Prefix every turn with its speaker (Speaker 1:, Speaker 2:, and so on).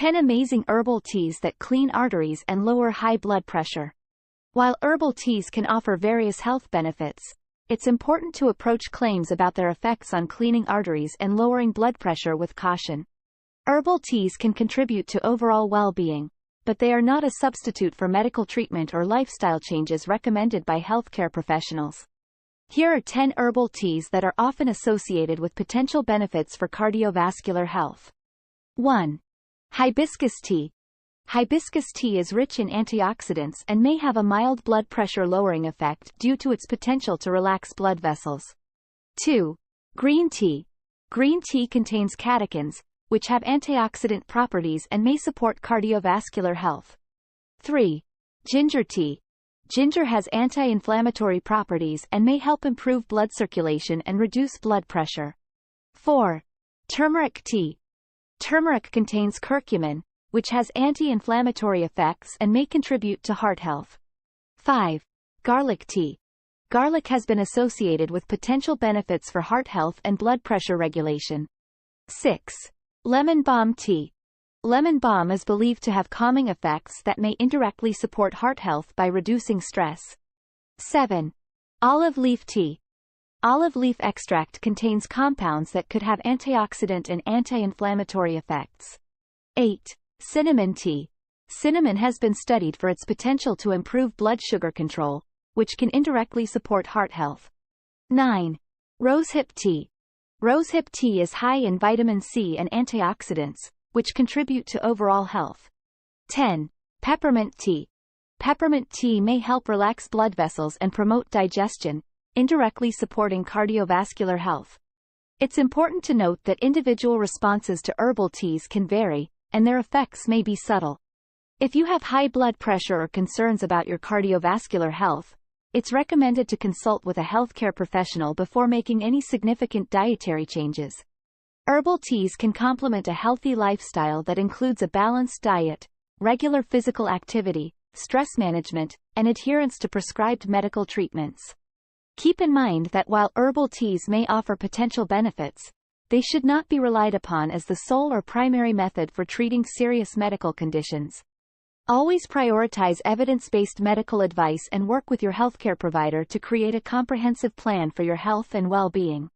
Speaker 1: 10 amazing herbal teas that clean arteries and lower high blood pressure. While herbal teas can offer various health benefits, it's important to approach claims about their effects on cleaning arteries and lowering blood pressure with caution. Herbal teas can contribute to overall well-being, but they are not a substitute for medical treatment or lifestyle changes recommended by healthcare professionals. Here are 10 herbal teas that are often associated with potential benefits for cardiovascular health. 1. Hibiscus tea. Hibiscus tea is rich in antioxidants and may have a mild blood pressure lowering effect due to its potential to relax blood vessels. 2. Green tea. Green tea contains catechins, which have antioxidant properties and may support cardiovascular health. 3. Ginger tea. Ginger has anti-inflammatory properties and may help improve blood circulation and reduce blood pressure. 4. Turmeric tea. Turmeric contains curcumin, which has anti-inflammatory effects and may contribute to heart health. 5. Garlic tea. Garlic has been associated with potential benefits for heart health and blood pressure regulation. 6. Lemon balm tea. Lemon balm is believed to have calming effects that may indirectly support heart health by reducing stress. 7. Olive leaf tea. Olive leaf extract contains compounds that could have antioxidant and anti-inflammatory effects. 8. Cinnamon tea. Cinnamon has been studied for its potential to improve blood sugar control, which can indirectly support heart health. 9. Rosehip tea. Rosehip tea is high in vitamin C and antioxidants, which contribute to overall health. 10. Peppermint tea. Peppermint tea may help relax blood vessels and promote digestion, indirectly supporting cardiovascular health. It's important to note that individual responses to herbal teas can vary, and their effects may be subtle. If you have high blood pressure or concerns about your cardiovascular health, it's recommended to consult with a healthcare professional before making any significant dietary changes. Herbal teas can complement a healthy lifestyle that includes a balanced diet, regular physical activity, stress management, and adherence to prescribed medical treatments. Keep in mind that while herbal teas may offer potential benefits, they should not be relied upon as the sole or primary method for treating serious medical conditions. Always prioritize evidence-based medical advice and work with your healthcare provider to create a comprehensive plan for your health and well-being.